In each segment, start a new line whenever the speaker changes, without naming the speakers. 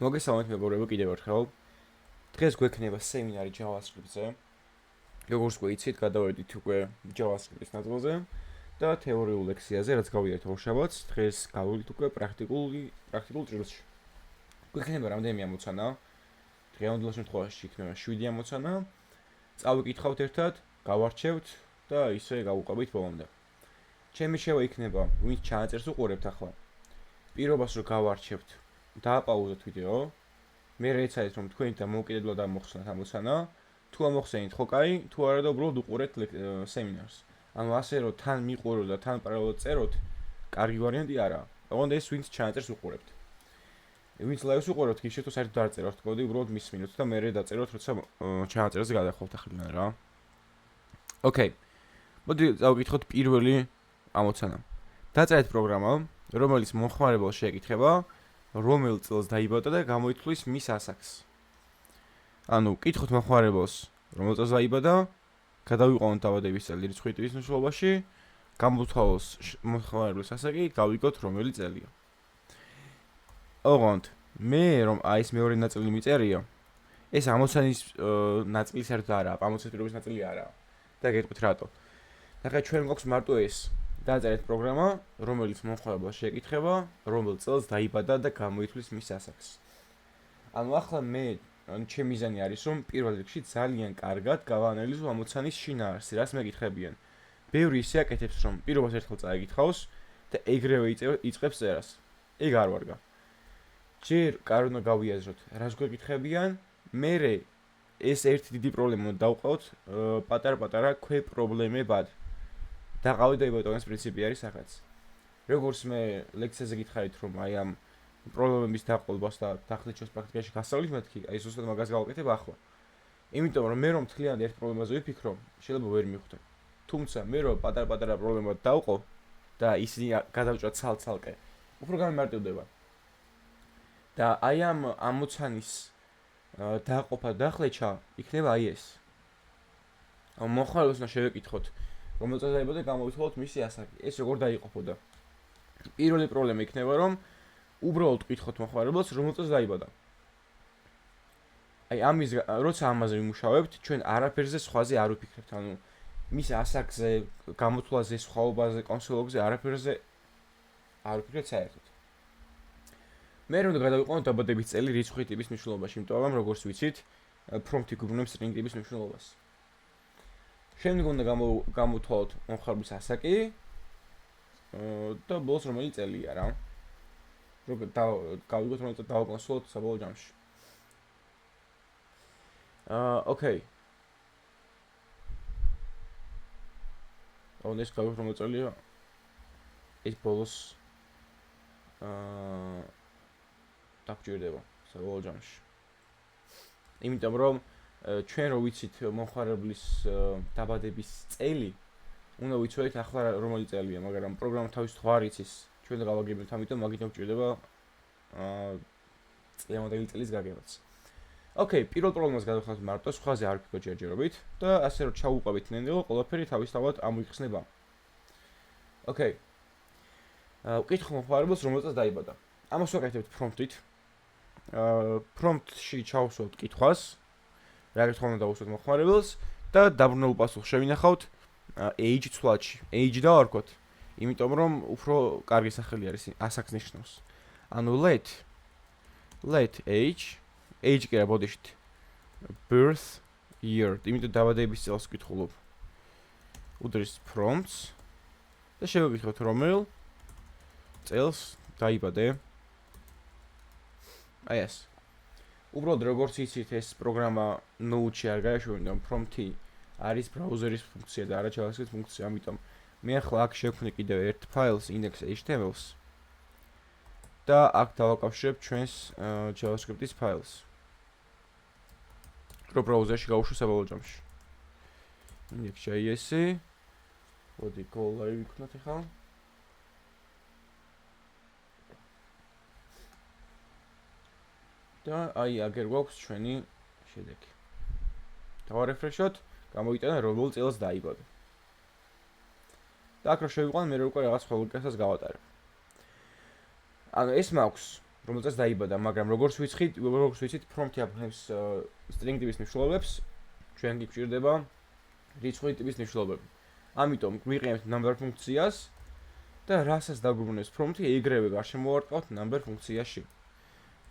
მოგესალმებით მეგობრებო, კიდევ ერთხელ. დღეს გვექნება სემინარი JavaScript-ზე. როგორც გვეიცით, გადავედით უკვე JavaScript-ის ნაწილზე და თეორიულ ლექციაზე, რაც გავიარეთ ორშაბათს, დღეს გავიდით უკვე პრაქტიკულ ჭრილში. გვექნება რამდენიმე ამოცანა. დღევანდელ შემთხვევაში იქნება 7 ამოცანა. წავიკითხავთ ერთად, გავარჩევთ და ისე გავუყავით ბოლომდე. ჩემი შევა იქნება, ვინც ჩანაწერს უყურებთ ახლა. პირობას რომ გავარჩევთ, დააპაუზოთ ვიდეო. მე რეცადეთ რომ თქვენი და მოვკიდებლად ამოხსნათ ამოცანა. თუ ამოხსენით, ხო კაი, თუ არა და უბრალოდ უყურეთ სემინარს. ანუ ასე რომ თან მიყუროთ და თან პარალელურად წეროთ, კარგი ვარიანტი არაა. ოღონდ ეს ვინც ჩანაწერს უყურებთ. ვინც ლაივს უყურებთ, გიშეთ თუ საერთოდ არ წეროთ კოდი, უბრალოდ მისმინოთ და მე დაწეროთ, როცა ჩანაწერზე გადახვალთ ახლა რა. ოკეი. მოდი დავკითხოთ პირველი ამოცანა. დაწერეთ პროგრამა, რომელიც მომხმარებელს შეეკითხება, რომელ წელს დაიბადა და გამოითვლის მის ასაკს. ანუ კითხოთ მომხმარებელს, რომელ წელს დაიბადა, გადავიყვანოთ დაბადების წელი რიცხვის ტიპის მნიშვნელობაში, გამოთვალოს მომხმარებლის ასაკი, გავიგოთ რომელი წელია. ოღონდ მე რომ აი ეს მეორე ნაწილი მიწერია, ეს ამოცანის ნაწილი საერთოდ არაა, ამოცანის პირობის ნაწილი არაა. და გეტყვით რატო. ახლა ჩვენ გვაქვს მარტო ეს. დაწერეთ პროგრამა, რომელიც მომხმარებელს შეეკითხება, რომელ წელს დაიბადა და გამოითვლის მის ასაკს. ანუ ახლა ჩემი მიზანი არის, რომ პირველ რიგში ძალიან კარგად გავაანალიზო ამოცანის შინაარსი, რაც მეკითხებიან. ბევრი ისე აკეთებს, რომ პირობას ერთხელ წაეკითხავს და ეგრევე იწყებს წერას. ეგ არ ვარგა. ჯერ კარგად გავიაზროთ, რას გვეკითხებიან, მერე ეს ერთი დიდი პრობლემა დავყავთ პატარ-პატარა პრობლემებად. დაყავით და იბატონოს პრინციპი არის ახაც. როგორც მე ლექციაზე გითხარით, რომ აი ამ პრობლემების დაყოლებას და დახლიჩოს პრაქტიკაში გასავლით მეთქი, აი ზუსტად მაგას გავაკეთებ ახლა. იმიტომ რომ მე რომ მთლიანად ერთ პრობლემაზე ვიფიქრო, შეიძლება ვერ მიხვდე. თუმცა მე რომ პატარ-პატარა პრობლემად დავყო და ისინი გადავჭრა ცალ-ცალკე, უფრო გამიმარტივდება. და აი ამ ამოცანის დაყოფა და ხლეჩა იქნება აი ეს. მომხმარებელს უნდა შევეკითხოთ, რომელ წელს დაიბადა და გამოითვალოთ მისი ასაკი. ეს როგორ დაიყოფოდა? პირველი პრობლემა იქნება, რომ უბრალოდ ვკითხოთ მომხმარებელს, რომელ წელს დაიბადა. აი ამის როცა ამაზე ვიმუშავებთ, ჩვენ არაფერზე სხვაზე არ ვფიქრებთ, ანუ მის ასაკზე, გამოთვლაზე, სხვაობაზე, კონსოლოგზე არაფერზე არ ვფიქრებთ საერთოდ. მე რომ გადავიყვანოთ დაბადების წელი რიცხვის ტიპის მნიშვნელობაში, იმიტომ რომ როგორც ვიცით, პრომპტი გვიბრუნებს string ტიპის მნიშვნელობას. შემდეგ უნდა გამოთვალოთ მომხმარებლის ასაკი და ბოლოს რომელი წელია რა. გავიგოთ რომ დავაკონსოლოთ საბოლოო ჯამში. ოკეი. ეს გავიგოთ რომელი წელია. ეს ბოლოს დაგჭირდება საბოლოო ჯამში. იმიტომ რომ ჩვენ რო ვიცით მომხმარებლის დაბადების წელი, უნდა ვიცოდეთ ახლა რომელი წელია, მაგრამ პროგრამა თავისთავად არ იცის. ჩვენ გავაგებინებთ, ამიტომ მაგით გვჭირდება წლიანი წელის გაგებაც. ოკეი, პირველ პრობლემას გადავხსნათ მარტო, სხვაზე არ ვფიქრობ ჯერჯერობით და ასე რომ ჩავუყავით ნენდელო, ყველაფერი თავისთავად ამოიხსნება. ოკეი. ვკითხოთ მომხმარებელს რომელ წელს დაიბადა. ამას ვაკეთებთ პრომპტით. პრომპტში ჩავსვათ კითხვას. რა კითხვა უნდა დავუსვათ მომხმარებელს და დაბრუნებულ პასუხს შევინახავთ age ცვლადში. age დავარქვათ, იმიტომ რომ უფრო კარგი სახელი არის ასაკს ნიშნავს. ანუ let age კი რა ბოდიშით birth year, იმიტომ დაბადების წელს ვკითხულობ. უდრის prompts და შევეკითხოთ რომელ წელს დაიბადე. აი ეს. უბრალოდ როგორც იცით, ეს პროგრამა Node-ში არ გაეშვება, prompt-ი არის ბრაუზერის ფუნქცია და არა JavaScript ფუნქცია, ამიტომ მე ახლა აქ შევქმნი კიდევ ერთ ფაილს index.html-ს და აქ დავაკავშირებ ჩვენს JavaScript-ის ფაილს. რო ბრაუზერში გავუშვი საბოლოო ჯამში. index.js. მოდი go-live ვიქნათ ახლა. და აი აგერ გვაქვს ჩვენი შედეგი. დავარეფრეშოთ, გამოიტანა რომელ წელს დაიბადა. და აქ რო შევიყვან, მე უკვე რაღაც ლოგიკასაც გავატარებ. ანუ ეს მაქვს რომელსაც დაიბადა, მაგრამ როგორც ვიცით, prompt-ი აბნევს string ტიპის მნიშვნელობებს, ჩვენ კი გვჭირდება რიცხვის ტიპის მნიშვნელობები. ამიტომ ვიყენებთ number ფუნქციას და რასაც დაგვიბრუნებს prompt-ი, ეგრევე გარშემოვარტყავთ number ფუნქციაში.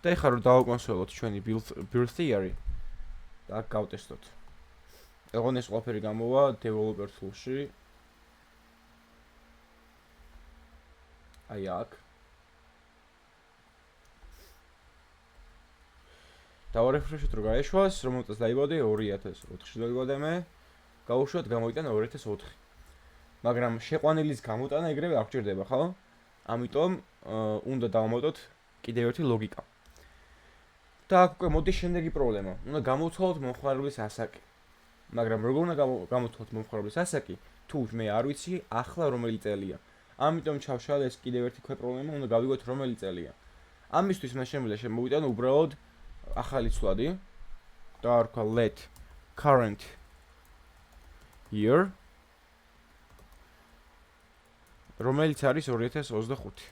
და ეხლა რომ დავაკონსოლოთ ჩვენი build theory და გავტესტოთ. ეგონ ეს ყველაფერი გამოვა developer tool-ში. აი აქ. დავარეფრეშოთ რომ გაეშვას, რომელსაც დაიბადე 2004-ში დაიბადე მე. გავუშვათ გამოიტანა 2004. მაგრამ შეყვანილის გამოტანა ეგრევე არ გჭირდება, ხო? ამიტომ უნდა დავამატოთ კიდევ ერთი ლოგიკა. და აქ უკვე მოდის შემდეგი პრობლემა. უნდა გამოვცვალოთ მომხმარებლის ასაკი. მაგრამ როგორ უნდა გამოვცვალოთ მომხმარებლის ასაკი, თუ მე არ ვიცი ახლა რომელი წელია. ამიტომ ჩავშალ ეს კიდევ ერთი პრობლემა, უნდა გავიგოთ რომელი წელია. ამისთვის მე შემიძლია შემოვიტანო უბრალოდ ახალი ცვლადი და ვქვა let current year რომელიც არის 2025.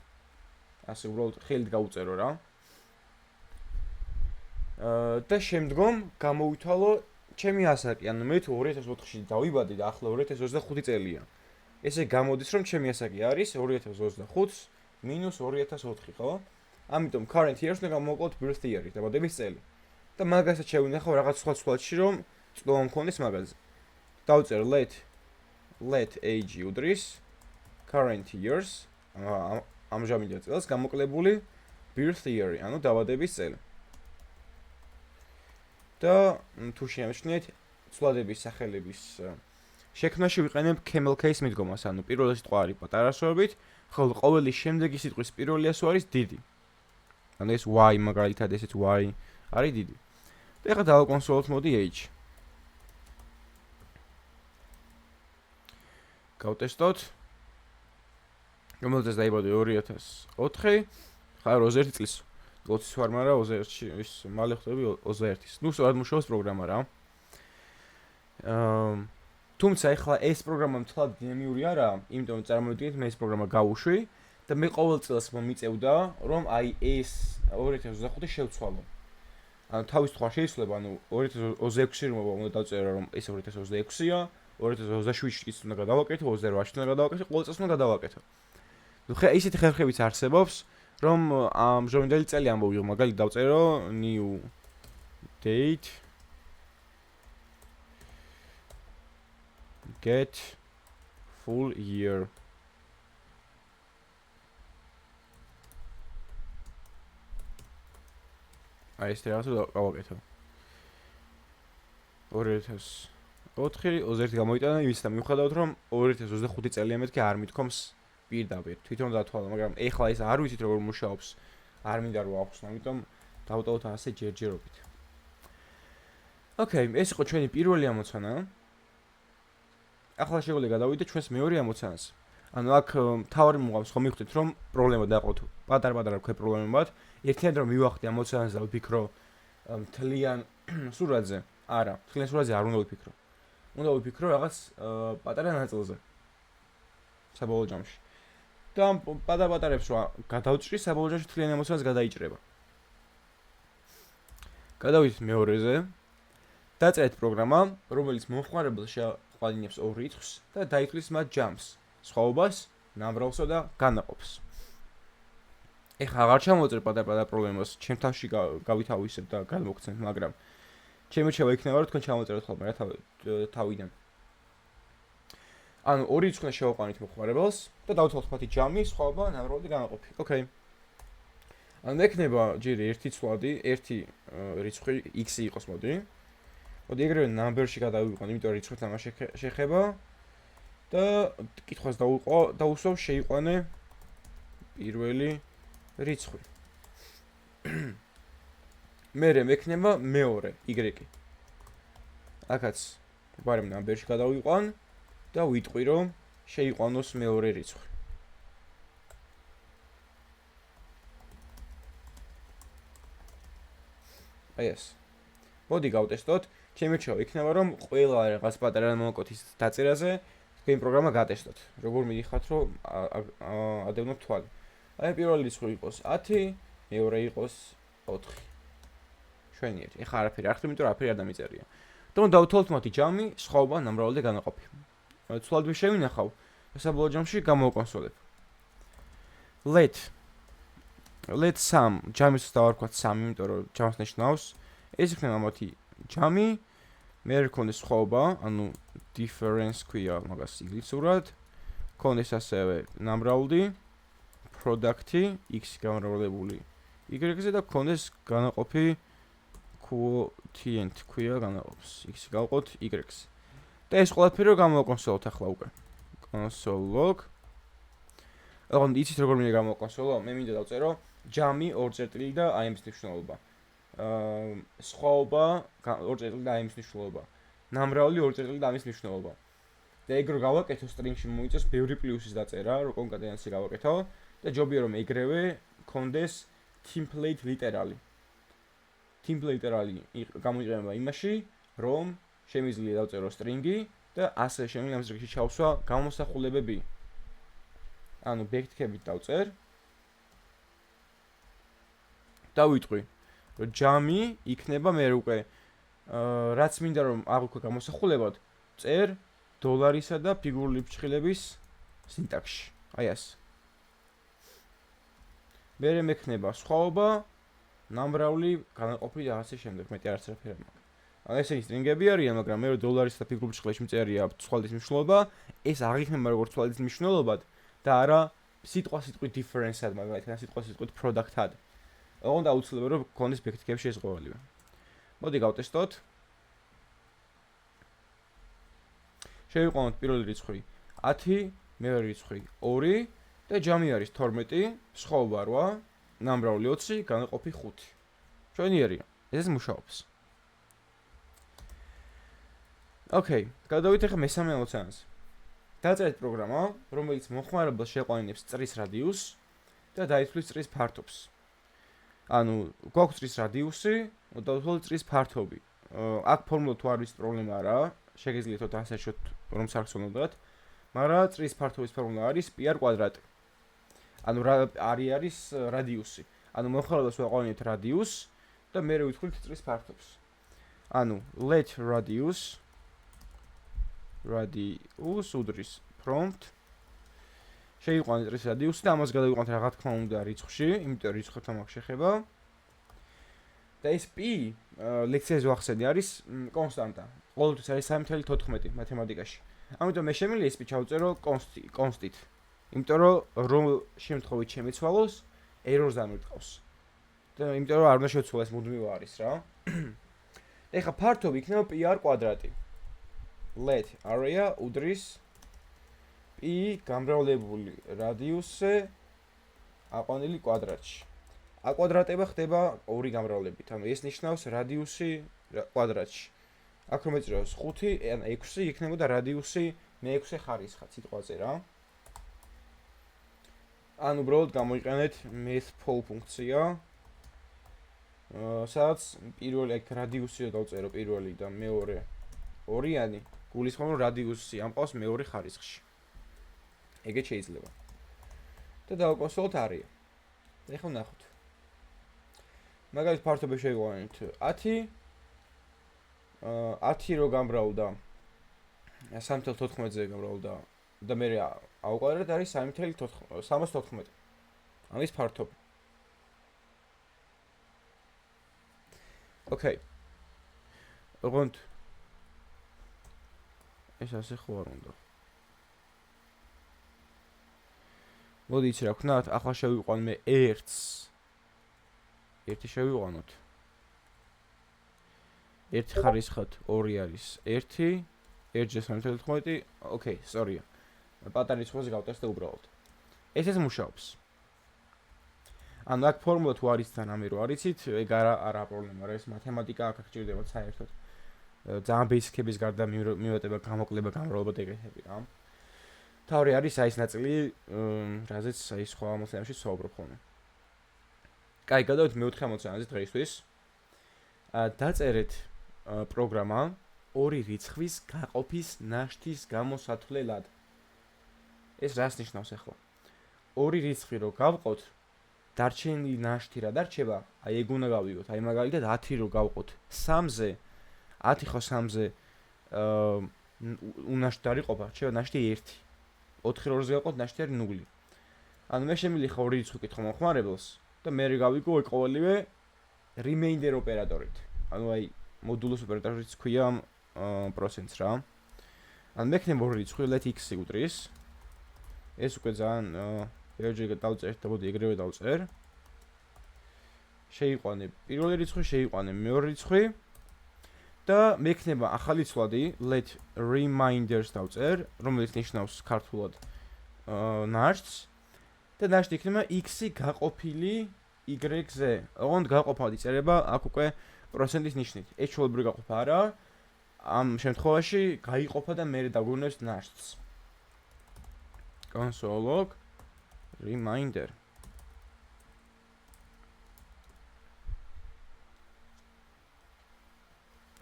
ასე უბრალოდ ხელით გავუწერო რა. და შემდგომ გამოვითვალო ჩემი ასაკი, ანუ მე თუ 2004-ში დავიბადე და ახლა 2025 წელია. ესე გამოდის რომ ჩემი ასაკი არის 2025 მინუს 2004, ხო? ამიტომ current years უნდა გამოვაკლოთ birth year-ი, დაბადების წელი. და მაგასაც შევინახავ რაღაც სხვა ცვლადში რომ წლოვა მქონდეს მაგაზე. დავწერ let age უდრის current years ამჟამინდელ წელს გამოკლებული birth year-ი, ანუ დაბადების წელი. და თუ შეამჩნიეთ ცვლადების სახელების შექმნაში ვიყენებ camel case მიდგომას, ანუ პირველი სიტყვა არის პატარა ასოებით, ხოლო ყოველი შემდეგი სიტყვის პირველი ასო არის დიდი. ანუ ეს y მაგალითად ესეც y არის დიდი. და ეხლა დავაკონსოლოთ მოდი age. გავტესტოთ. რომელზეც დაიბადე 2004, ხარ 21 წლის. 20 ვარ, მაგრამ 21-ში ის მალე ხდები 21-ის. ნუ სწორად მუშაობს პროგრამა რა. თუმცა ეხლა ეს პროგრამა მთლად დინამიური არაა, იმიტომ წარმოვიდგინეთ მე ეს პროგრამა გავუშვი და მე ყოველ წელს მომიწევდა, რომ აი ეს 2025 შევცვალო. ანუ თავის თქვა შეიძლება, ანუ 2026-ში რომ უნდა დავწერო, რომ ეს 2026-ია, 2027-ში უნდა გადავაკეთო, 28-ში უნდა გადავაკეთო, ყოველ წელს უნდა გადავაკეთო. ნუ ხე ისეთი ხერხებიც არსებობს, რომ ამჟამინდელი წელი ამოვიღო, მაგალითად დავწერო new date get full year. აი ეს რაღაცა გავაკეთო. 2004 გამოიტანა იმის და მივხვდავთ რომ 2025 წელია მეთქე არ მithkoms პირდაპირ თვითონ დათვალა, მაგრამ ეხლა ეს არ ვიცით როგორ მუშაობს, არ მინდა რომ აღვხსნო, ამიტომ დავტოვოთ ასე ჯერჯერობით. ოკეი, ეს იყო ჩვენი პირველი ამოცანა. ახლა შეგვიძლია გადავიდეთ ჩვენს მეორე ამოცანას. ანუ აქ თავარი მუღავს ხომ მივხვდით რომ პრობლემა დაყოთ პატარ-პატარა ქვე პრობლემებად. ერთად რომ მივახდი ამოცანას და ვფიქრო მთლიან სურათზე. არა, მთლიან სურათზე არ უნდა ვიფიქრო. უნდა ვიფიქრო რაღაც პატარა ნაწილზე. საბოლოო ჯამში. და პატარ-პატარებს რა გადავჭრი, საბოლოო ჯამში მთლიან ამოცანას გადაიჭრება. გადავიდეთ მეორეზე. დაწერეთ პროგრამა, რომელიც მომხმარებელს შეაყალინებს ორ რიცხვს და დაითვლის მათ ჯამს, სხვაობას, ნამბრალსა და განაყოფს. ეხლა აღარ ჩამოვაწერ პატარ-პატარ პრობლემას, ჩემ თავში გავითავისებ და გადმოგცემთ, მაგრამ ჩემი რჩევა იქნება, რომ თქვენ ჩამოვაწეროთ ხოლმე რა თავიდან. ანუ ორი რიცხვი შევაყვანით მომხმარებელს და დავთვალოთ მათი ჯამი, სხვაობა, ნამრავლი და განაყოფი. ოკეი. ანუ ექნება ჯერ ერთი ცვლადი, ერთი რიცხვი x იყოს მოდი. მოდი ეგრევე number-ში გადავიყვან, იმიტომ რომ რიცხვით ამას შეხება და კითხვას დაუსვავ შეიყვანე პირველი რიცხვი. მერე მექნება მეორე y. აქაც ვარემ number-ში გადავიყვან და ვიტყვი რომ შეიყვანოს მეორე რიცხვი. აი ეს. მოდი გავტესტოთ. ჩემი რჩევა იქნება რომ ყველა რაღაც პატარა მონაკოთის დაწერაზე თქვენი პროგრამა გატესტოთ. როგორ მიდიხართ რომ ადევნოთ თვალი. აი პირველი რიცხვი იყოს 10, მეორე იყოს 4. შვენიერი. ეხლა არაფერი არ ხდება, იმიტომ რომ არაფერი არ დამიწერია. თუმცა დავთვალოთ მათი ჯამი, სხვაობა, ნამრავლი და განაყოფი. ცვლად შევინახავ, საბოლოო ჯამში გამოვკონსოლებ. let sum ჯამის დავარქვათ 3, იმიტომ რომ ჯამს ნიშნავს. ეს იქნება მათი ჯამი, მე რქონდეს სხვაობა, ანუ difference ქვია მაგას ინგლისურად. ქონდეს ასევე ნამრავლი, product-ი, x გამრავლებული y-ზე და ქონდეს განაყოფი quotient ქვია განაყოფს x გავყოთ y-ზე. და ეს ყველაფერი გამოვკონსოლოთ ახლა უკვე. console log. ოღონდ იცით როგორ მინდა გამოვკონსოლო? მე მინდა დავწერო ჯამი 2 წერტილი და აი ამის მნიშვნელობა. სხვაობა 2 წერტილი და აი ამის მნიშვნელობა. ნამრავლი 2 წერტილი და ამის მნიშვნელობა. და ეგ რო გავაკეთო string-ში მოიწევს ბევრი პლუსის დაწერა, რო კონკატენაცია გავაკეთო და ჯობია რომ ეგრევე კონდეს template literally. template literally გამოიყენება იმაში, რომ შემიძლია დავწერო string-ი და ასე შემიძლია ამ string-ში ჩავსვა გამოსახულებები. ანუ backtick-ებით დავწერ. დავიტყვი, რომ ჯამი იქნება მე უკვე რაც მინდა რომ აღვიქვა გამოსახულებად, წერ დოლარისა და ფიგურული ფრჩხილების სინტაქსში. აი ეს. მერე მექნება სხვაობა, ნამრავლი, განაყოფი და ასე შემდეგ, მეტი არც არაფერი არ მაქვს. ანუ ესენი სტრინგები არიან, მაგრამ მე რომ დოლარისა და ფიგურული ფრჩხილებში მწერია ცვალის მნიშვნელობა, ეს აღიქმება როგორც ცვალის მნიშვნელობად და არა სიტყვით difference-ად, მაგალითად სიტყვით product-ად. ოღონდ აუცილებლად რომ გქონდეს backtick-ებში ეს ყოველივე. მოდი გავტესტოთ. შევიყვანოთ პირველი რიცხვი 10, მეორე რიცხვი 2 და ჯამი არის 12, სხვაობა 8, ნამრავლი 20, განაყოფი 5. შვენიერია. ეს მუშაობს. ოკეი, გადავიდეთ ახლა მესამე ამოცანაზე. დაწერეთ პროგრამა, რომელიც მოხმარებელს შეყვანინებს წრის რადიუსს და დაიცვლის წრის ფართობს. ანუ გვაქვს წრის რადიუსი, დავთვალოთ წრის ფართობი. აქ ფორმულა თუ არ ვიცით პრობლემა არა, შეგიძლიათ დასაშვოთ რომ საქმიანობდათ, მაგრამ წრის ფართობის ფორმულა არის πr². ანუ არის რადიუსი. ანუ მოხმარებელს ვეყვანინებთ რადიუსს და მე ვიტყვით წრის ფართობს. ანუ let radius უდრის prompt შეიყვანეთ წრის რადიუსი და ამას გადავიყვანთ რა თქმა უნდა რიცხვში, იმიტომ რიცხვებთან მაქვს შეხება. და ეს p ლექციაზე ვახსენე არის კონსტანტა. ყოველთვის არის 3.14 მათემატიკაში. ამიტომ მე შემიძლია ეს p ჩავწერო კონსტით. იმიტომ რომ შემთხვევით შემეცვალოს errors დამირტყავს. და იმიტომ რომ არ უნდა შევცვალო ეს მუდმივ არის რა. ეხლა ფართობი იქნება πr². let area უდრის p გამრავლებული რადიუსზე აყვანილი კვადრატში. აკვადრატება ხდება 2 გამრავლებით. ანუ ეს ნიშნავს რადიუსი კვადრატში. აქ რომ ეწროს 5, ან 6 იქნებოდა რადიუსი მე-6 ხარისხად სიტყვაზე რა. ანუ უბრალოდ გამოიყენეთ math_pol ფუნქცია. სადაც პირველი აქ რადიუსი დავწერო პირველი და მეორე 2-იანი გულისხმობ რომ რადიუსი ამყავს მეორე ხარისხში. ეგეც შეიძლება. და დავაკონსოლოთ არია. ეხლა ნახოთ. მაგალითად ფართობი შევიყვანეთ 10 10 რო გამრავლდა 3.14-ზე გამრავლდა და მე აუკვადრეთ არის 3.314. ამის ფართობი. ოკეი. ოღონდ ეს ასე ხო არ უნდა. მოდი იცი რა ვქნათ, ახლა შევიყვან მე 1-ს. 1 შევიყვანოთ. 1 ხარისხად 2 არის 1, 1-ზე 3.14, ოკეი, სწორია. პატარა რიცხვზე გავტესტე უბრალოდ. ეს მუშაობს. ანუ აქ ფორმულა თუ არის თან ამი რო არიცით, ეგ არა პრობლემა, რა ეს მათემატიკა აქ გჭირდება საერთოდ. ძალიან ბეისიკების გარდა მივეტება გამოკლება გამრავლება და ეგრეთები რა. თავი არის აი ეს ნაწილი, რაზეც აი სხვა ამოცანებში ვსაუბრობ ხოლმე. კაი, გადავიდეთ მეოთხე ამოცანაზე დღეისთვის. დაწერეთ პროგრამა 2 რიცხვის გაყოფის ნაშთის გამოსათვლელად. ეს რას ნიშნავს ახლა? 2 რიცხვი რო გავყოთ დარჩენილი ნაშთი რა დარჩება? აი ეგ უნდა გავიგოთ. აი მაგალითად 10 რო გავყოთ 3-ზე, 10 ხო 3-ზე უნაშთი არიყოფა, რჩება ნაშთი 1. 4 2-ზე გავყოთ ნაშთი არის 0. ანუ მე შემიძლია ხო ორი რიცხვი კითხო მომხმარებელს და მე გავიგო ეგ ყოველივე remainder ოპერატორით. ანუ აი მოდულოს ოპერატორიც ქვია ამ პროცენტს რა. ანუ მექნება ორი რიცხვი let x უდრის. ეს უკვე ძალიან ბევრჯერ დავწერ და მოდი ეგრევე დავწერ. შეიყვანე პირველი რიცხვი, შეიყვანე მეორე რიცხვი და მექნება ახალი ცვლადი let reminders დავწერ, რომელიც ნიშნავს ქართულად ნაშთს და ნაშთი იქნება x-ი გაყოფილი y-ზე. ოღონდ გაყოფად იწერება აქ უკვე პროცენტის ნიშნით. ეს ჩვეულებრივი გაყოფა არა. ამ შემთხვევაში გაიყოფა და მე დაგვივნებს ნაშთს. console log reminder.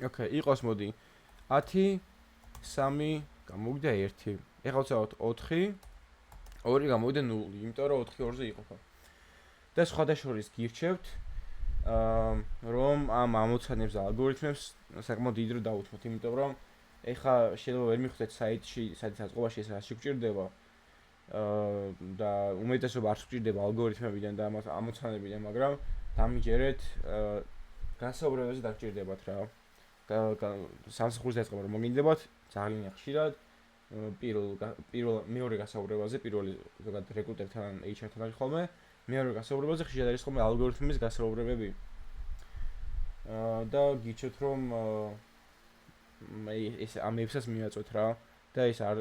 Okay, იყოს მოდი 10 3 გამოვიდა 1. ეხლა ვცადოთ 4 2 გამოვიდა 0, იმიტომ რომ 4 2-ზე იყოფა. და სხვადასხვის გირჩევთ რომ ამ ამოცანებს და ალგორითმებს საკმაოდ დიდ დრო დაუთმოთ, იმიტომ რომ ეხლა შეიძლება ვერ მიხვდეთ საიტში, სადაც აწყობაში ეს რაში გვჭირდება და უმეტესობა არ გვჭირდება ალგორითმებიდან და ამოცანებიდან, მაგრამ დამიჯერეთ გასაუბრებაზე დაგჭირდებათ რა. სამსახურის დაწყება რომ მოგინდებათ, ძალიან ხშირად მეორე გასაუბრებაზე, პირველი ზოგადად რეკრუტერთან, HR-თან არის ხოლმე, მეორე გასაუბრებაზე ხშირად არის ხოლმე ალგორითმის გასაუბრებები. და გიჩვენოთ რომ ეს ამებსაც მივაწვეთ რა და ეს არ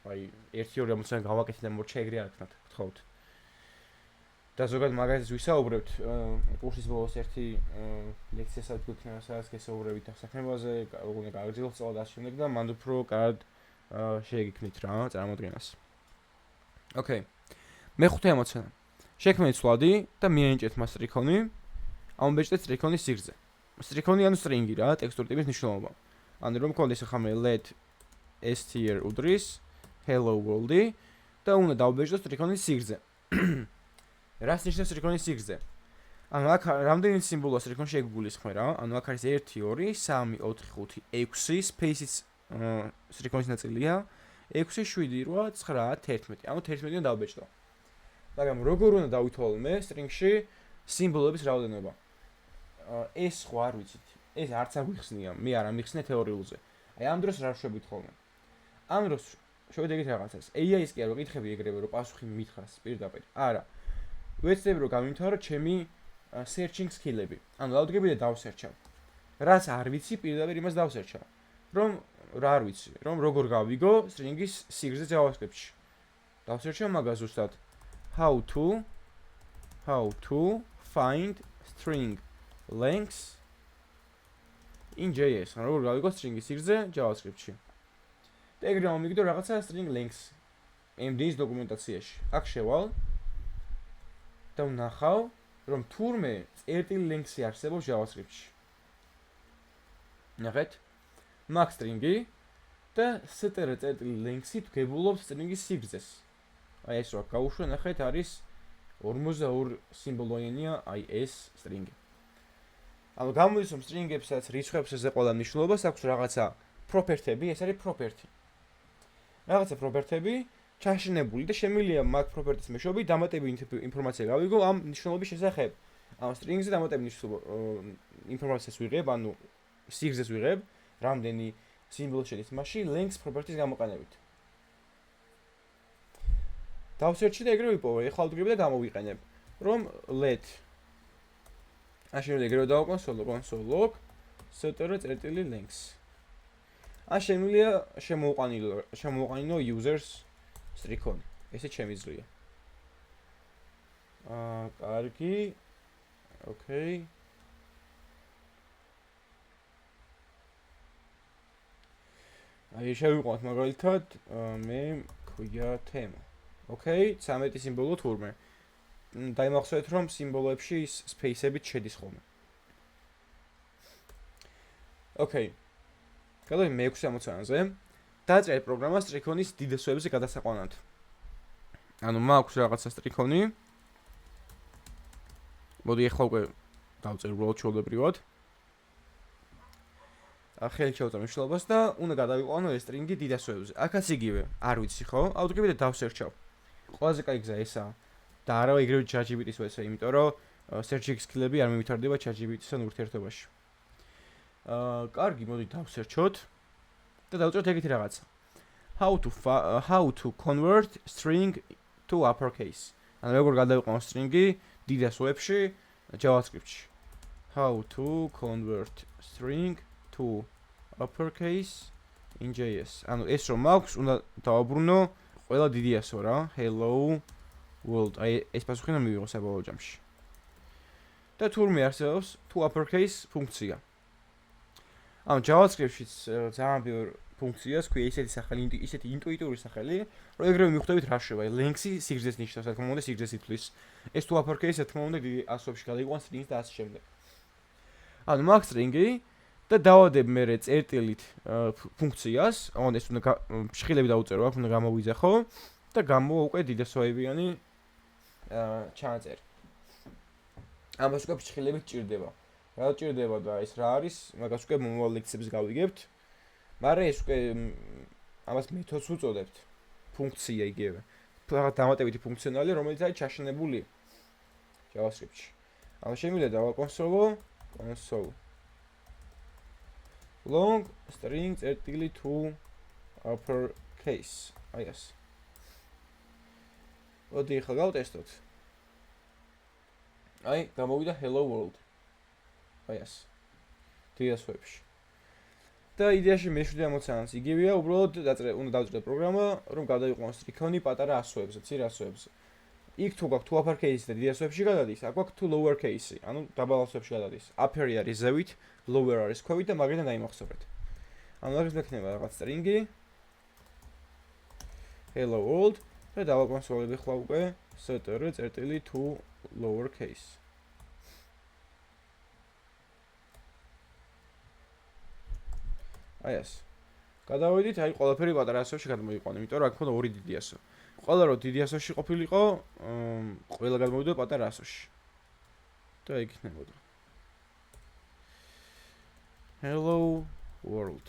აი 1-2 ამოცანა გავაკეთეთ და მორჩა ეგრე არ ქნათ, გთხოვთ. და ზოგადად მაგალითად ვისაუბრებთ კურსის ბოლოს ერთი ლექციასაც გვექნება, სადაც გესაუბრებით ახსნებაზე, როგორ გააგრძელოთ სწავლა და შემდეგ და მანდ უფრო კარგად შეეგიქნით რა წარმოადგენას. ოკეი. მეხუთე ამოცანა. შექმნით ცვლადი და მიენიჭეთ მას სტრიქონი. ამობეჭდეთ სტრიქონის სიგრძე. სტრიქონი ანუ string-ი რა, ტექსტური ტიპის მნიშვნელობა. ანუ რომ გქონდეს ახლა მე let str უდრის hello world-ი და უნდა დავბეჭდოთ სტრიქონის სიგრძე. რას ნიშნავს სტრიქონის სიგრძე? ანუ აქ რამდენი სიმბოლოა სტრიქონში ეგუგულისხმე რა. ანუ აქ არის 1 2 3 4 5 6 სპეისის სტრიქონის ნაწილია 6 7 8 9 11. ანუ 11-იან დავბეჭდო. მაგრამ როგორ უნდა დავითვალო მე string-ში სიმბოლოების რაოდენობა? ეს ხო არ ვიცით. ეს არც არ გვიხსნია, მე არ ამიხსნე თეორიულზე. აი ამ დროს რა ვშვებით ხოლმე? ამ დროს შევედი ეგეთ რაღაცას. AI-ს კი არ ვეკითხები ეგრევე რომ პასუხი მითხრას პირდაპირ. არა. ვეცდები რომ გამიმთავრო ჩემი searching skill-ები. ანუ დავდგები და დავსერჩავ. რაც არ ვიცი, პირდაპირ იმას დავსერჩავ. რომ რა არ ვიცი, რომ როგორ გავიგო string-ის სიგრძე JavaScript-ში. დავსერჩავ მაგას ზუსტად how to find string length in JS. ანუ როგორ გავიგო string-ის სიგრძე JavaScript-ში. და ეგრე მომიგდო რაღაცა string length MD-ის დოკუმენტაციაში. აქ შევალ და ვნახავ, რომ თურმე წერტილი length-ი არსებობს JavaScript-ში. ნახეთ, max string-ი და str წერტილი length-ით გებულობს string-ის სიგრძეს. აი ეს რა გავუშვა, ნახეთ, არის 42 სიმბოლოენია აი ეს string-ი. ანუ გამოდის რომ string-ებსაც, რიცხვებსაც და ყველა მნიშვნელობას აქვს რაღაცა property-ები, ეს არის property. რაღაცა property-ები ჩაშენებული და შემიძლია მაგ property-ის მეშვეობით დამატებითი ინფორმაცია გავიგო ამ მნიშვნელობის შესახებ. ამ string-ზე დამატებითი ინფორმაციას ვიღებ, ანუ სიგრძეს ვიღებ, რამდენი სიმბოლო შედის მასში length property-ის გამოყენებით. დავსერჩი და ეგრევე ვიპოვე, ეხლა ვდგები და გამოვიყენებ, რომ let შემიძლია ეგრევე დავაკონსოლო console log str წერტილი length. შემიძლია შემოვყანინო users stricon. ესე შემიძლია. კარგი. ოკეი. აი შევიყვანოთ მაგალითად მე ქვია თემა. ოკეი, 13 სიმბოლო თურმე. დაიმახსოვრეთ რომ სიმბოლოებში ის სპეისებით შედის ხოლმე. ოკეი. გადავიდეთ მე-6 ამოცანაზე. დაწერეთ პროგრამა სტრიქონის დიდესოებზე გადასაყვანად. ანუ მაქვს რაღაცა სტრიქონი. მოდი ახლა უკვე დავწერ უბრალოდ ჩვეულებრივად. ხელი შევწერ მნიშვნელობას და უნდა გადავიყვანო ეს სტრინგი დიდასოებზე. აქაც იგივე, არ ვიცი ხო? ავდგები და დავსერჩავ. ყველაზე კაი გზა ესაა. და არა ეგრევე ChatGPT-ს ვეცე, იმიტომ რომ search skills-ები არ მიმვითარდება ChatGPT-სთან ურთიერთობაში. კარგი, მოდი დავსერჩოთ და დავწეროთ ეგეთი რაღაცა. How to convert string to uppercase. ანუ როგორ გადავიყვანო string-ი დიდასოებში JavaScript-ში. How to convert string to uppercase in JS. ანუ ეს რომ მაქვს, უნდა დავაბრუნო ყველა დიდიასო რა. Hello world. აი ეს პასუხი უნდა მივიღო საბოლოო ჯამში. და თურმე არსებობს to uppercase ფუნქცია. ანუ JavaScript-შიც ძალიან ბევრი ფუნქციას ქვია ისეთი სახელი, ისეთი ინტუიტიური სახელი, რომ ეგრევე მიხვდებით რა შევა. length-ი სიგრძეს ნიშნავს, რა თქმა უნდა, სიგრძეს ითვლის. ეს to uppercase, რა თქმა უნდა, დიდი ასოებში გადაიყვანს string-ს და ასე შემდეგ. ანუ მაქვს string-ი და დავადებ მე წერტილით ფუნქციას, ანუ ეს უნდა ფრხილები დავუწერო, აქ უნდა გამოვიძახო და გამოვა უკვე დიდასოებიანი ჩანაწერი. ამას უკვე ფრხილები ჭირდება. რა ჭირდება და ეს რა არის? მაგას უკვე მომავალ ლექციებში გავიგებთ. მაგრამ ეს უკვე ამას მეთოდს უწოდებთ. ფუნქცია იგივე. ფულად დამატებითი ფუნქციონალი, რომელიც არის ჩაშენებული JavaScript-ში. ანუ შემიძლია დავაკონსოლო, console long string წერტილი to uppercase. აი ეს. მოდი ახლა გავტესტოთ. აი, გამოვიდა hello world. აი ეს. დიდასოებში. და იდეაში მეშვიდე ამოცანაც იგივეა, უბრალოდ უნდა დავწერო პროგრამა, რომ გადავიყვანო string-ი პატარა ასოებზე, მცირე ასოებზე. იქ თუ გაქვთ to uppercase და დიდასოებში გადადის, აქ გაქვთ to lowercase-ი, ანუ დაბალ ასოებში გადადის. upper-ი არის ზევით, lower არის ქვევით და მაგიდან დაიმახსოვრეთ. ანუ აქ მექნება რაღაც string-ი hello world და დავაკონსოლებ ახლა უკვე str წერტილი to lowercase. აი ეს. გადავიდით, აი ყველაფერი პატარა ასოებში გადმოიყვანე, იმიტომ რომ აქ მქონდა ორი დიდი ასო. ყველა რო დიდი ასოში ყოფილიყო, ყველა გადმოვიდა პატარა ასოში. და იქ იქნებოდა. Hello world.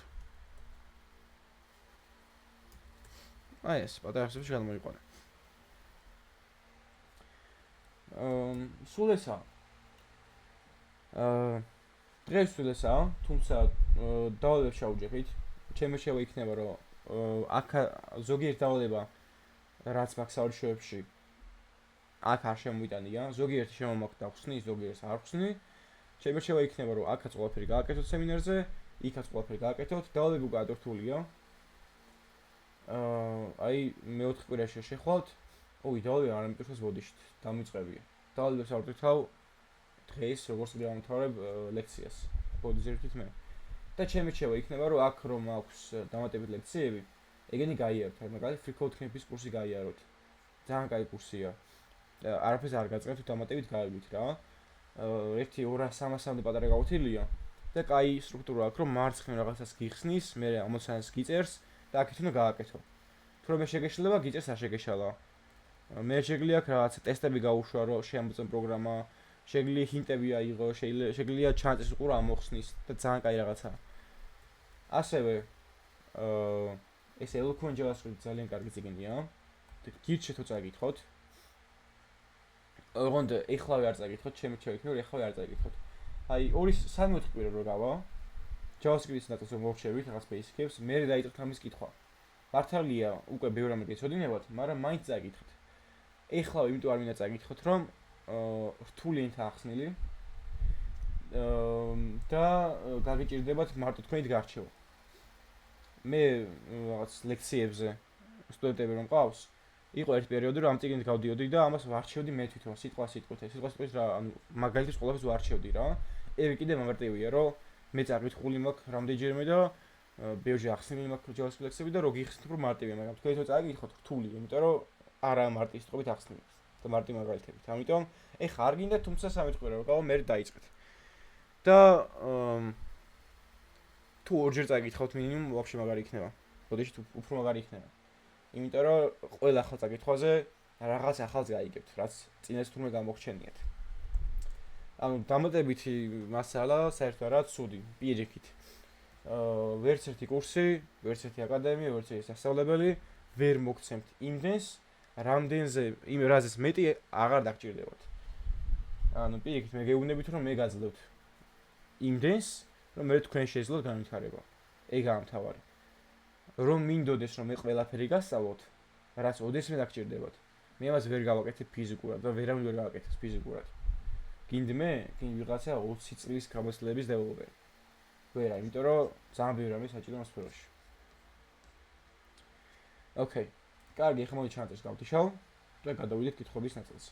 აი ეს, პატარა ასოში გადმოიყვანე. სულ ესაა. დღეს სულ ესაა, თუმცა დავალება შევუჯერით. ჩემი შევა იქნება, რომ აქ ზოგიერთ დავალება რაც მაქვს საერთაშორისოში აქ არ შემოვიტანია, ზოგიერთი შემომაქვს დავხსნი, ზოგიერთს არ ვხსნი. ჩემი შევა იქნება, რომ აქაც ყველაფერი გააკეთოთ სემინარზე, იქაც ყველაფერი გააკეთოთ, დავალება უკვე ადორთულია. აი მე-4 კვირაში შეხვალთ. ოი, დავალება არ ამიტომაც ბოდიშით, დამიწყებია. დავალებას არ ვტყავ დღეს როგორც დავამთავრებ ლექციას. ბოდიშით მე. და ჩემი შევა იქნება, რომ აქ რომ აქვს დამატებით ლექციები, ეგენი გაიაროთ, მაგალითად free code camp-ის კურსი გაიაროთ. ძალიან კაი კურსია. არაფერს არ გაწყებთ, დამატებით გაიგეთ რა. 1-200-300-მდე პატარა გაუთილია და კაი სტრუქტურა აქვს, რომ მარცხნივ რაღაცას გიხსნის, მე ამოცანას გიწერს და აქეთ უნდა გააკეთო. თუ რომ შეგეშლება, გიწერს არ შეგეშალა. მე შეგვიძლია აქ რაღაცა ტესტები გაუშვა, რომ შეამოწმო პროგრამა, შეგვიძლია ჰინტები აიღო, შეგვიძლია ჩანაწერს უყურო ამოხსნის და ძალიან კაი რაღაცაა. ასევე ეს eloquent JavaScript ძალიან კარგი წიგნია. გირჩეთ თუ წაგიკითხოთ. ოღონდ ეხლავე არ წაგიკითხოთ, ჩემი შევიქნე, რომ ეხლავე არ წაგიკითხოთ. აი 2-3 კვირა რო გავა. JavaScript-ის ნაწილს რომ მოვჩევით, რაღაც basic-ებს, მე დაიწყეთ ამის კითხვა. მართალია, უკვე ბევრი რამე გეცოდინებათ, მაგრამ მაინც წაგიკითხეთ. ეხლავე იმიტომ არ მინდა წაგიკითხოთ, რომ რთული ენთა ახსნილი და გაგიჭირდებათ მარტო თქვენით გარჩევა. მე რაღაც ლექციებზე სტუდენტები რომ ყავს, იყო ერთ პერიოდი რომ ამ წიგნით გავდიოდი და ამას ვარჩევდი მე თვითონ სიტყვას რა, ანუ მაგალითად ყველაფერს ვარჩევდი რა. ევი კიდე მომარტივია რომ მე წაგიკითხული მაქვს რამდენჯერმე და ბევრი ახსნილი მაქვს JavaScript ლექსები და რო გიხსნით უფრო მარტივია, მაგრამ თქვენ თვითონ წაგიკითხოთ რთული, იმიტომ რომ არა მარტივი სიტყვით ახსნილი და მარტივი მაგალითებით. ამიტომ ეხა არ გინდა, თუმცა 3 კვირა რო გავა, მე დაიწყეთ. და თუ ორჯერ წაგიკითხავთ მინიმუმ, ვაფშე მაგარი იქნება. ბოდიში თუ უფრო მაგარი იქნება. იმიტომ რომ ყველა ახალ წაკითხვაზე რაღაც ახალს გაიგებთ, რაც წინას თურმე გამოგჩენიათ. ანუ დამატებითი მასალა საერთოდ არა ცუდი, პირიქით. ვერც ერთი კურსი, ვერც ერთი აკადემია, ვერც ერთი სასწავლებელი ვერ მოგცემთ იმდენს, რამდენზე იმ რაზეც მეტი აღარ დაგჭირდებათ. ანუ პირიქით მე გეუბნებით რომ მე გაძლევთ იმდენს, რომ მე თქვენ შეძლოთ განვითარება. ეგაა მთავარი. რომ მინდოდეს რომ მე ყველაფერი გასწავლოთ, რაც ოდესმე დაგჭირდებათ. მე ამას ვერ გავაკეთებ ფიზიკურად და ვერავინ ვერ გავაკეთებს ფიზიკურად. გინდმე, ვიღაცა 20 წლის გამოცდილების დეველოპერი. ვერა, იმიტომ რომ ძალიან ბევრი რამე საჭირო ამ სფეროში. ოკეი. კარგი, ახლა მოდი ჩანაწერს გავთიშავ და გადავიდეთ კითხვების ნაწილზე.